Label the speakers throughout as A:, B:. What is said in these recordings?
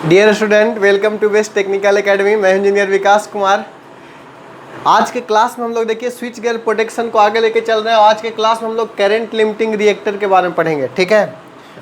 A: Dear student, welcome to best technical academy. मैं engineer Vikas Kumar. आज के क्लास में हम लोग देखिए स्विच गियर प्रोटेक्शन को आगे लेके चल रहे हैं। आज के क्लास में हम लोग करंट लिमिटिंग रिएक्टर के बारे में पढ़ेंगे। ठीक है,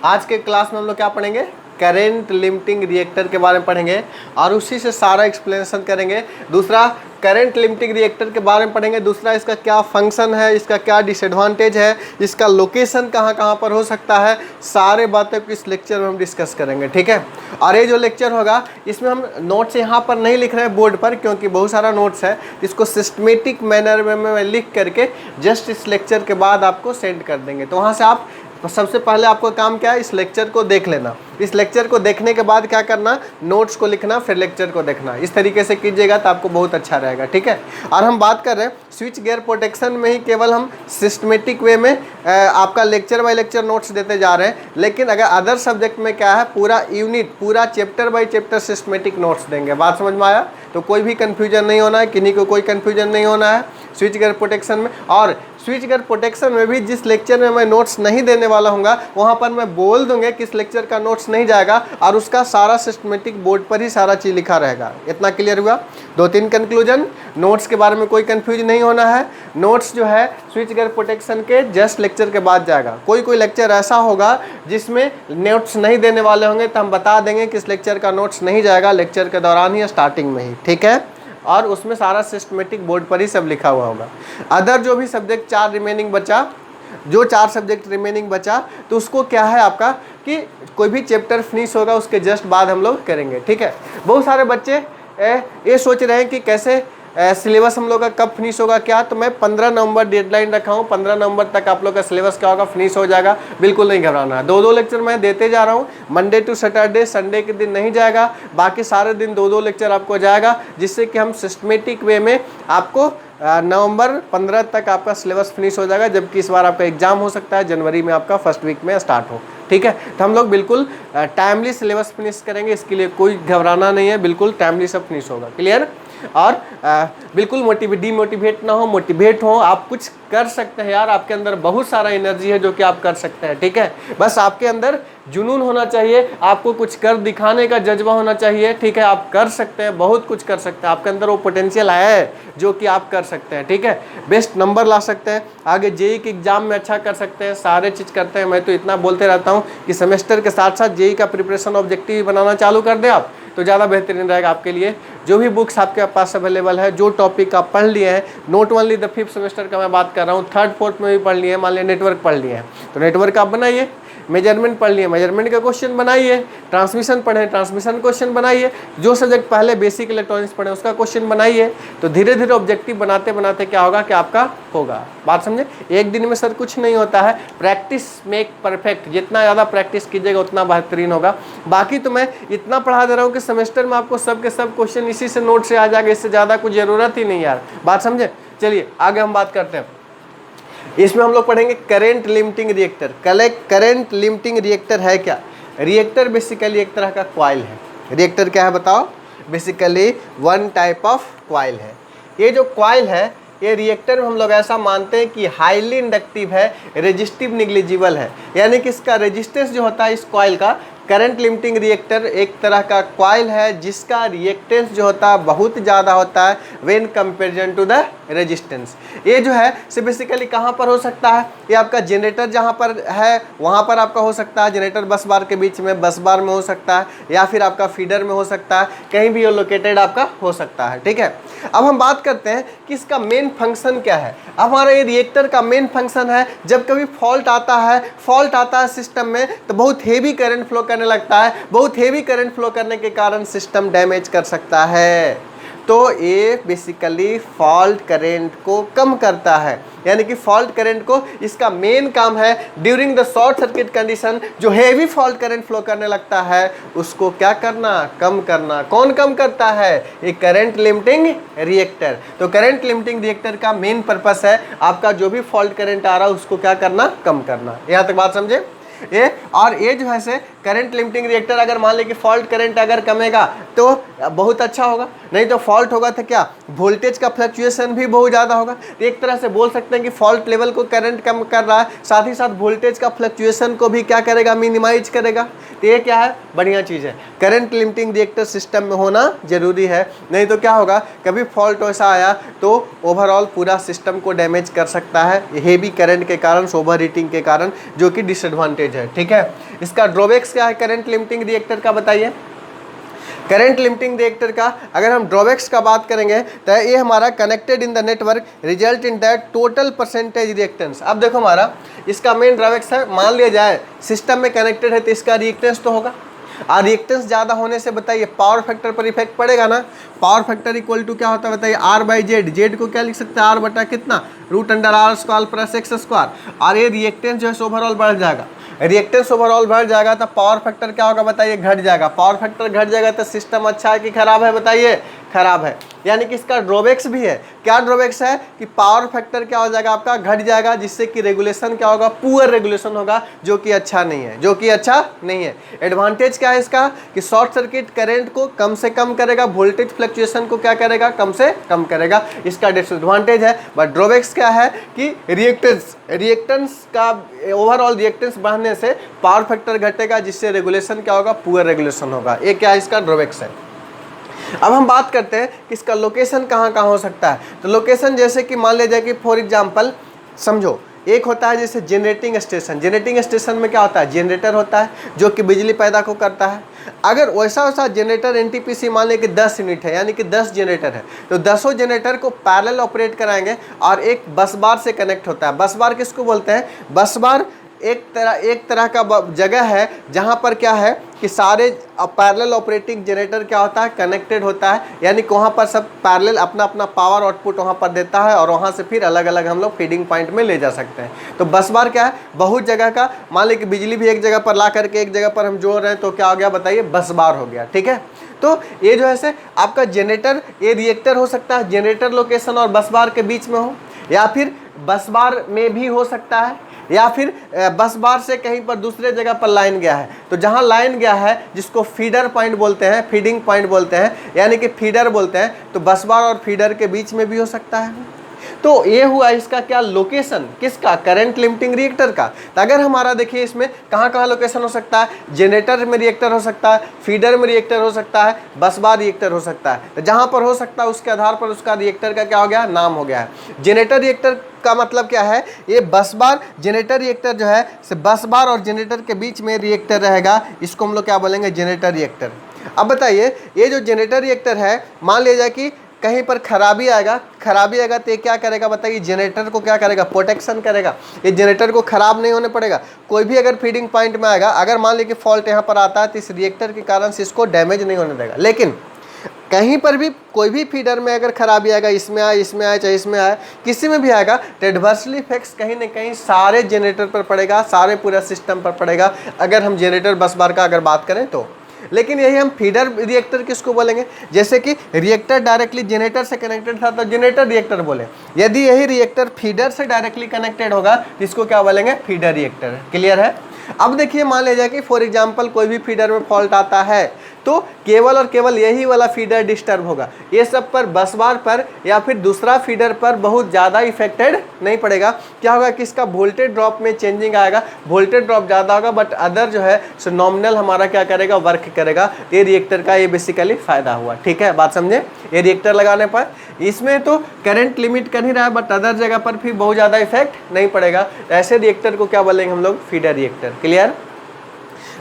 A: आज के क्लास में हम लोग क्या पढ़ेंगे? करंट लिमिटिंग रिएक्टर के बारे में पढ़ेंगे और उसी से सारा एक्सप्लेनेशन करेंगे। दूसरा, करंट लिमिटिंग रिएक्टर के बारे में पढ़ेंगे। दूसरा, इसका क्या फंक्शन है, इसका क्या डिसएडवांटेज है, इसका लोकेशन कहाँ कहाँ पर हो सकता है, सारे बातें को इस लेक्चर में हम डिस्कस करेंगे। ठीक है, और ये जो लेक्चर होगा इसमें हम नोट्स यहाँ पर नहीं लिख रहे हैं बोर्ड पर, क्योंकि बहुत सारा नोट्स है। इसको सिस्टमेटिक मैनर में मैं लिख करके जस्ट इस लेक्चर के बाद आपको सेंड कर देंगे। तो वहाँ से आप सबसे पहले आपको काम क्या है, इस लेक्चर को देख लेना। इस लेक्चर को देखने के बाद क्या करना, नोट्स को लिखना, फिर लेक्चर को देखना। इस तरीके से कीजिएगा तो आपको बहुत अच्छा रहेगा। ठीक है, और हम बात कर रहे हैं स्विच गियर प्रोटेक्शन में ही केवल हम सिस्टमेटिक वे में आपका लेक्चर बाय लेक्चर नोट्स देते जा रहे हैं। लेकिन अगर अदर सब्जेक्ट में क्या है, पूरा यूनिट, पूरा chapter by chapter systematic notes देंगे। बात समझ में आया? तो कोई भी कन्फ्यूजन नहीं होना है, किन्हीं को कोई कन्फ्यूजन नहीं होना है स्विच गियर प्रोटेक्शन में। और स्विच गियर प्रोटेक्शन में भी जिस लेक्चर में मैं नोट्स नहीं देने वाला हूँगा वहाँ पर मैं बोल दूंगा किस लेक्चर का नोट्स नहीं जाएगा, और उसका सारा सिस्टमेटिक बोर्ड पर ही सारा चीज़ लिखा रहेगा। इतना क्लियर हुआ? 2-3 कंक्लूजन। नोट्स के बारे में कोई कंफ्यूज नहीं होना है। नोट्स जो है स्विच गियर प्रोटेक्शन के जस्ट लेक्चर के बाद जाएगा। कोई लेक्चर ऐसा होगा जिसमें नोट्स नहीं देने वाले होंगे तो हम बता देंगे किस लेक्चर का नोट्स नहीं जाएगा, लेक्चर के दौरान ही, स्टार्टिंग में ही। ठीक है, और उसमें सारा सिस्टमेटिक बोर्ड पर ही सब लिखा हुआ होगा। अदर जो भी सब्जेक्ट 4 रिमेनिंग बचा, जो 4 सब्जेक्ट रिमेनिंग बचा, तो उसको क्या है आपका कि कोई भी चैप्टर फिनिश होगा उसके जस्ट बाद हम लोग करेंगे। ठीक है, बहुत सारे बच्चे ये सोच रहे हैं कि कैसे सिलेबस हम लोग का कब फिनिश होगा क्या। तो मैं 15 नवंबर डेडलाइन रखा हूँ। 15 नवंबर तक आप लोग का सिलेबस क्या होगा, फिनिश हो जाएगा। बिल्कुल नहीं घबराना है। 2-2 लेक्चर मैं देते जा रहा हूँ। मंडे टू सैटरडे, संडे के दिन नहीं जाएगा, बाकी सारे दिन 2-2 लेक्चर आपको जाएगा, जिससे कि हम सिस्टमेटिक वे में आपको नवंबर 15 तक आपका सिलेबस फिनिश हो जाएगा। जबकि इस बार आपका एग्जाम हो सकता है जनवरी में, आपका फर्स्ट वीक में स्टार्ट हो। ठीक है, तो हम लोग बिल्कुल टाइमली सिलेबस फिनिश करेंगे, इसके लिए कोई घबराना नहीं है। बिल्कुल टाइमली सब फिनिश होगा। क्लियर? और बिल्कुल डिमोटिवेट ना हो, मोटिवेट हो। आप कुछ कर सकते हैं यार, आपके अंदर बहुत सारा एनर्जी है जो कि आप कर सकते हैं। ठीक है, बस आपके अंदर जुनून होना चाहिए, आपको कुछ कर दिखाने का जज्बा होना चाहिए। ठीक है, आप कर सकते हैं, बहुत कुछ कर सकते हैं। आपके अंदर वो पोटेंशियल है जो कि आप कर सकते हैं। ठीक है, बेस्ट नंबर ला सकते हैं, आगे जेई के एग्जाम में अच्छा कर सकते हैं, सारे चीज़ करते हैं। मैं तो इतना बोलते रहता हूँ कि सेमेस्टर के साथ साथ जेई का प्रिपरेशन ऑब्जेक्टिव बनाना चालू कर दें आप, तो ज़्यादा बेहतरीन रहेगा आपके लिए। जो भी बुक्स आपके पास अवेलेबल है, जो टॉपिक आप पढ़ लिए हैं, not only the 5th semester का मैं बात कर रहा हूँ, 3rd 4th में भी पढ़ लिए हैं। मान लिया नेटवर्क पढ़ लिए हैं तो नेटवर्क आप बनाइए, मेजरमेंट पढ़ लिए, मेजरमेंट का क्वेश्चन बनाइए, ट्रांसमिशन पढ़े, ट्रांसमिशन क्वेश्चन बनाइए, जो सब्जेक्ट पहले बेसिक इलेक्ट्रॉनिक्स पढ़े उसका क्वेश्चन बनाइए। तो धीरे धीरे ऑब्जेक्टिव बनाते बनाते क्या होगा कि आपका होगा। बात समझे? एक दिन में सर कुछ नहीं होता है, प्रैक्टिस मेक परफेक्ट। जितना ज़्यादा प्रैक्टिस कीजिएगा उतना बेहतरीन होगा। बाकी तो मैं इतना पढ़ा दे रहा हूँ कि सेमेस्टर में आपको सब के सब क्वेश्चन इसी से नोट से आ जाएगा, इससे ज़्यादा कुछ ज़रूरत ही नहीं यार। बात समझे? चलिए आगे हम बात करते हैं। इसमें हम लोग पढ़ेंगे current limiting reactor. Current limiting reactor है क्या? रिएक्टर बेसिकली एक तरह का कॉइल है। रिएक्टर क्या है बताओ? Basically one type of coil है। ये जो कॉइल है, ये रिएक्टर में हम लोग ऐसा मानते हैं कि हाईली इंडक्टिव है, रेजिस्टिव निग्लिजिबल है। यानी कि इसका रेजिस्टेंस जो होता है इस कॉइल का, करंट लिमिटिंग रिएक्टर एक तरह का कॉइल है जिसका रिएक्टेंस जो होता है बहुत ज़्यादा होता है when comparison to the resistance. ये जो है से बेसिकली कहाँ पर हो सकता है? ये आपका जनरेटर जहाँ पर है वहाँ पर आपका हो सकता है, जनरेटर बस बार के बीच में, बस बार में हो सकता है, या फिर आपका फीडर में हो सकता है, कहीं भी ये लोकेटेड आपका हो सकता है। ठीक है, अब हम बात करते हैं कि इसका मेन फंक्शन क्या है। हमारा ये रिएक्टर का मेन फंक्शन है, जब कभी फॉल्ट आता है सिस्टम में, तो बहुत हेवी करंट फ्लो करने लगता है। बहुत हेवी करंट फ्लो करने के कारण सिस्टम डैमेज कर सकता है। तो ये बेसिकली फॉल्ट करंट को कम करता है। यानी कि फॉल्ट करंट को इसका मेन काम है during the short circuit condition, जो हेवी फॉल्ट करंट फ्लो करने लगता है उसको क्या करना? कम करना। कौन कम करता है? ये करंट लिमिटिंग रिएक्टर। तो करंट लिमिटिंग रिएक्टर का मेन पर्पस है आपका जो भी फॉल्ट करंट आ रहा है उसको क्या करना? कम करना। यहाँ तक बात समझे? ये और ये जो है से करंट लिमिटिंग रिएक्टर अगर मान ले कि फॉल्ट करंट अगर कमेगा तो बहुत अच्छा होगा, नहीं तो फॉल्ट होगा तो क्या वोल्टेज का फ्लक्चुएशन भी बहुत ज़्यादा होगा। तो एक तरह से बोल सकते हैं कि फॉल्ट लेवल को करंट कम कर रहा है, साथ ही साथ वोल्टेज का फ्लक्चुएशन को भी क्या करेगा, मिनिमाइज करेगा। तो ये क्या है, बढ़िया चीज़ है। करंट लिमिटिंग रिएक्टर सिस्टम में होना जरूरी है, नहीं तो क्या होगा, कभी फॉल्ट वैसा आया तो ओवरऑल पूरा सिस्टम को डैमेज कर सकता है हेवी करंट के कारण, ओवर हीटिंग के कारण, जो कि डिसएडवांटेज है। ठीक है, इसका ड्रॉबैक्स क्या है करंट लिमिटिंग रिएक्टर का, बताइए। करंट लिमिटिंग रिएक्टर का अगर हम ड्रॉबैक्स का बात करेंगे तो ये हमारा connected in the network result in that total percentage reactance. अब देखो हमारा इसका मेन ड्रॉबैक्स है, मान लिया जाए सिस्टम में कनेक्टेड है तो इसका रिएक्टेंस तो होगा, और रिएक्टेंस ज़्यादा होने से बताइए पावर फैक्टर पर इफेक्ट पड़ेगा ना। पावर फैक्टर इक्वल टू क्या होता है बताइए, आर बाई जेड। जेड को क्या लिख सकते हैं, आर बटा कितना, root under R square plus X square. और ये रिएक्टेंस जो है ओवरऑल बढ़ जाएगा, रिएक्टेंस ओवरऑल बढ़ जाएगा तो पावर फैक्टर क्या होगा बताइए, घट जाएगा। पावर फैक्टर घट जाएगा तो सिस्टम अच्छा है कि खराब है, बताइए खराब है। यानी कि इसका ड्रॉबैक्स भी है। क्या ड्रॉबैक्स है कि पावर फैक्टर क्या हो जाएगा आपका, घट जाएगा, जिससे कि रेगुलेशन क्या होगा, पुअर रेगुलेशन होगा, जो कि अच्छा नहीं है, जो कि अच्छा नहीं है। एडवांटेज क्या है इसका कि शॉर्ट सर्किट करंट को कम से कम करेगा, वोल्टेज फ्लक्चुएशन को क्या करेगा, कम से कम करेगा, इसका डिसएडवांटेज है। बट ड्रॉबैक्स क्या है कि रिएक्टेंस का ओवरऑल रिएक्टेंस बढ़ने से पावर फैक्टर घटेगा, जिससे रेगुलेशन क्या होगा, पुअर रेगुलेशन होगा। ये क्या है, इसका ड्रॉबैक्स है। अब हम बात करते हैं कि इसका लोकेशन कहाँ कहाँ हो सकता है। तो लोकेशन जैसे कि मान लीजिए कि फॉर एग्जांपल समझो, एक होता है जैसे जनरेटिंग स्टेशन। जनरेटिंग स्टेशन में क्या होता है, जनरेटर होता है जो कि बिजली पैदा को करता है। अगर वैसा जनरेटर एनटीपीसी मान लें कि 10 यूनिट है, यानी कि 10 जनरेटर है, तो 10 जनरेटर को पैरेलल ऑपरेट कराएंगे और एक बस बार से कनेक्ट होता है। बस बार किसको बोलते हैं, बस बार एक तरह का जगह है जहाँ पर क्या है कि सारे पैरेलल ऑपरेटिंग जनरेटर क्या होता है, कनेक्टेड होता है। यानी कि वहाँ पर सब पैरेलल अपना अपना पावर आउटपुट वहाँ पर देता है और वहाँ से फिर अलग अलग हम लोग फीडिंग पॉइंट में ले जा सकते हैं। तो बस बार क्या है, बहुत जगह का, मान ली कि बिजली भी एक जगह पर ला करके एक जगह पर हम जोड़ रहे हैं तो क्या हो गया बताइए, बस बार हो गया। ठीक है, तो ये जो है से आपका जनरेटर, ये रिएक्टर हो सकता है जनरेटर लोकेशन और बस बार के बीच में हो, या फिर बस बार में भी हो सकता है, या फिर बस बार से कहीं पर दूसरे जगह पर लाइन गया है। तो जहां लाइन गया है जिसको फीडर पॉइंट बोलते हैं, फीडिंग पॉइंट बोलते हैं, यानी कि फीडर बोलते हैं, तो बस बार और फीडर के बीच में भी हो सकता है। तो ये हुआ इसका क्या लोकेशन, किसका, करंट लिमिटिंग रिएक्टर का। तो अगर हमारा देखिए इसमें कहाँ कहाँ लोकेशन हो सकता है, जनरेटर में रिएक्टर हो सकता है, फीडर में रिएक्टर हो सकता है, बस बार रिएक्टर हो सकता है। तो जहाँ पर हो सकता है उसके आधार पर उसका रिएक्टर का क्या हो गया, नाम हो गया है। जनरेटर रिएक्टर का मतलब क्या है, ये बस बार जनरेटर रिएक्टर जो है बस बार और जनरेटर के बीच में रिएक्टर रहेगा, इसको हम लोग क्या बोलेंगे, जनरेटर रिएक्टर। अब बताइए ये जो जनरेटर रिएक्टर है, मान लिया जाए कि कहीं पर खराबी आएगा तो ये क्या करेगा बताइए, जनरेटर को क्या करेगा, प्रोटेक्शन करेगा। ये जनरेटर को खराब नहीं होने पड़ेगा। कोई भी अगर फीडिंग पॉइंट में आएगा, अगर मान लीजिए कि फॉल्ट यहाँ पर आता है तो इस रिएक्टर के कारण से इसको डैमेज नहीं होने देगा। लेकिन कहीं पर भी कोई भी फीडर में अगर खराबी आएगा, इसमें आए चाहे इसमें आए, किसी में भी आएगा तो एडवर्सली इफेक्ट्स कहीं ना कहीं सारे जनरेटर पर पड़ेगा, सारे पूरा सिस्टम पर पड़ेगा, अगर हम जनरेटर बस बार का अगर बात करें तो। लेकिन यही हम फीडर रिएक्टर किसको बोलेंगे, जैसे कि रिएक्टर डायरेक्टली जनरेटर से कनेक्टेड था तो जनरेटर रिएक्टर बोले। यदि यही रिएक्टर फीडर से डायरेक्टली कनेक्टेड होगा तो इसको क्या बोलेंगे, फीडर रिएक्टर। क्लियर है। अब देखिए मान लीजिए कि फॉर एग्जांपल कोई भी फीडर में फॉल्ट आता है तो केवल और केवल यही वाला फीडर डिस्टर्ब होगा, ये सब पर बस बार पर या फिर दूसरा फीडर पर बहुत ज़्यादा इफेक्टेड नहीं पड़ेगा। क्या होगा कि इसका वोल्टेज ड्रॉप में चेंजिंग आएगा, वोल्टेज ड्रॉप ज़्यादा होगा, बट अदर जो है सो नॉमिनल हमारा क्या करेगा, वर्क करेगा। ये रिएक्टर का ये बेसिकली फ़ायदा हुआ। ठीक है, बात समझे। ये रिएक्टर लगाने पर इसमें तो करंट लिमिट कर ही रहा है, बट अदर जगह पर भी बहुत ज़्यादा इफेक्ट नहीं पड़ेगा। ऐसे रिएक्टर को क्या बोलेंगे हम लोग, फीडर रिएक्टर। क्लियर।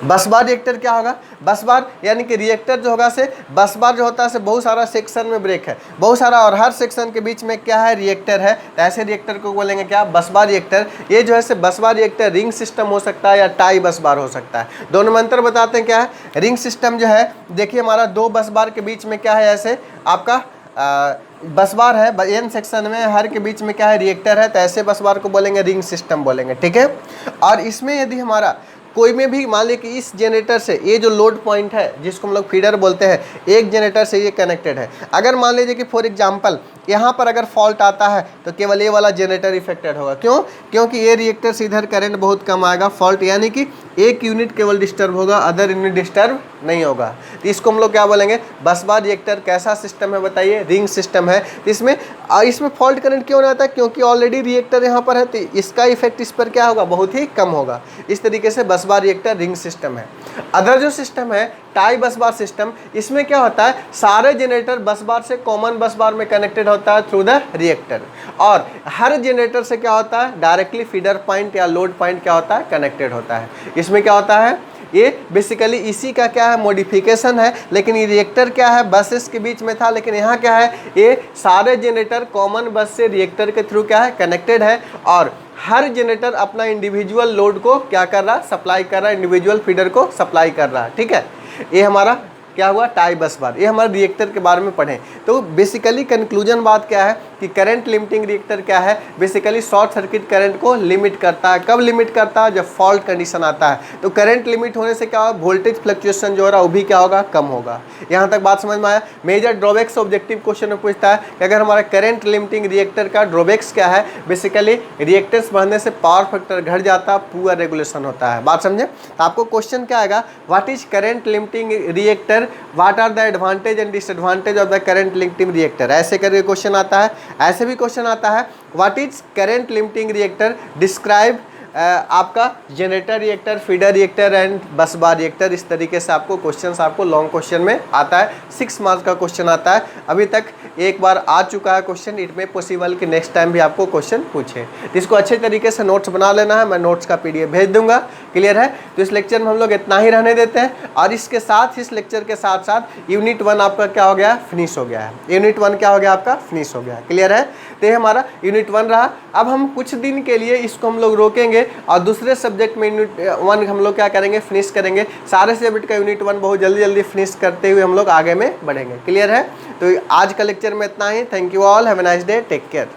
A: बस बार रिएक्टर क्या होगा, बस बार यानी कि रिएक्टर जो होगा से बस बार जो होता है से बहुत सारा सेक्शन में ब्रेक है, बहुत सारा, और हर सेक्शन के बीच में क्या है, रिएक्टर है। तो ऐसे रिएक्टर को बोलेंगे क्या, बस बार रिएक्टर। ये जो है से बस बार रिएक्टर रिंग सिस्टम हो सकता है या टाई बस बार हो सकता है। दोनों में अंतर बताते हैं क्या है। रिंग सिस्टम जो है देखिए हमारा दो बस बार के बीच में क्या है, ऐसे आपका बस बार है, एन सेक्शन में हर के बीच में क्या है, रिएक्टर है, तो ऐसे बस बार को बोलेंगे रिंग सिस्टम बोलेंगे। ठीक है। और इसमें यदि हमारा कोई में भी मान लीजिए कि इस जनरेटर से ये जो लोड पॉइंट है जिसको हम लोग फीडर बोलते हैं, एक जनरेटर से ये कनेक्टेड है। अगर मान लीजिए कि फॉर एग्जांपल यहाँ पर अगर फॉल्ट आता है तो केवल ये वाला जनरेटर इफेक्टेड होगा। क्यों? क्योंकि ये रिएक्टर से इधर करंट बहुत कम आएगा। फॉल्ट यानी कि एक यूनिट केवल डिस्टर्ब होगा, अदर यूनिट डिस्टर्ब नहीं होगा। तो इसको हम लोग क्या बोलेंगे? बस बार रिएक्टर कैसा सिस्टम है बताइए? रिंग सिस्टम है। इसमें फॉल्ट करंट क्यों नहीं आता? क्योंकि ऑलरेडी रिएक्टर यहाँ पर है, तो इसका इफेक्ट इस पर क्या होगा? बहुत ही कम होगा। इस तरीके से बस बार रिएक्टर रिंग सिस्टम है। अदर जो सिस्टम है टाई बस बार सिस्टम, इसमें क्या होता है? सारे जनरेटर बस बार से कॉमन बस बार में कनेक्टेड होता है थ्रू द रिएक्टर, और हर जनरेटर से क्या होता है? डायरेक्टली फीडर पॉइंट या लोड पॉइंट क्या होता है? कनेक्टेड होता है। इसमें क्या होता है? ये बेसिकली इसी का क्या है? मॉडिफिकेशन है। लेकिन ये रिएक्टर क्या है? बसेस के बीच में था, लेकिन यहाँ क्या है? ये सारे जनरेटर कॉमन बस से रिएक्टर के थ्रू क्या है? कनेक्टेड है, और हर जनरेटर अपना इंडिविजुअल लोड को क्या कर रहा है? सप्लाई कर रहा है, इंडिविजुअल फीडर को सप्लाई कर रहा है। ठीक है, ये हमारा क्या हुआ? टाई बस बार। ये हमारे रिएक्टर के बारे में पढ़ें। तो बेसिकली कंक्लूजन बात क्या है कि करंट लिमिटिंग रिएक्टर क्या है? बेसिकली शॉर्ट सर्किट करंट को लिमिट करता है। कब लिमिट करता है? जब फॉल्ट कंडीशन आता है। तो करंट लिमिट होने से क्या होगा? वोल्टेज फ्लक्चुएशन जो हो रहा है वो भी क्या होगा? कम होगा। यहाँ तक बात समझ में आया? मेजर ड्रॉबैक्स ऑब्जेक्टिव क्वेश्चन में पूछता है कि अगर हमारा करंट लिमिटिंग रिएक्टर का ड्रॉबैक्स क्या है? बेसिकली रिएक्टर्स बढ़ने से पावर फैक्टर घट जाता है, पुअर रेगुलेशन होता है। बात समझे? तो आपको क्वेश्चन क्या आएगा? What is current limiting reactor, what are the advantage and disadvantage of the current limiting reactor, ऐसे करके क्वेश्चन आता है। ऐसे भी क्वेश्चन आता है what is current limiting reactor, describe आपका generator reactor, feeder reactor and busbar reactor. इस तरीके से आपको क्वेश्चंस आपको लॉन्ग क्वेश्चन में आता है। 6 मार्क्स का क्वेश्चन आता है। अभी तक एक बार आ चुका है क्वेश्चन, इट में पॉसिबल कि नेक्स्ट टाइम भी आपको क्वेश्चन पूछे। इसको अच्छे तरीके से नोट्स बना लेना है, मैं नोट्स का PDF भेज दूंगा। क्लियर है? तो इस लेक्चर में हम लोग इतना ही रहने देते हैं, और इसके साथ इस लेक्चर के साथ साथ यूनिट 1 आपका क्या हो गया? फिनिश हो गया है। यूनिट 1 क्या हो गया? आपका फिनिश हो गया। क्लियर है? तो ये हमारा यूनिट 1 रहा। अब हम कुछ दिन के लिए इसको हम लोग रोकेंगे और दूसरे सब्जेक्ट में यूनिट 1 हम लोग क्या करेंगे? फिनिश करेंगे। सारे सब्जेक्ट का यूनिट 1 बहुत जल्दी जल्दी फिनिश करते हुए हम लोग आगे में बढ़ेंगे। क्लियर है? तो आज का लेक्चर में इतना ही। Thank you all, have a nice day, take care.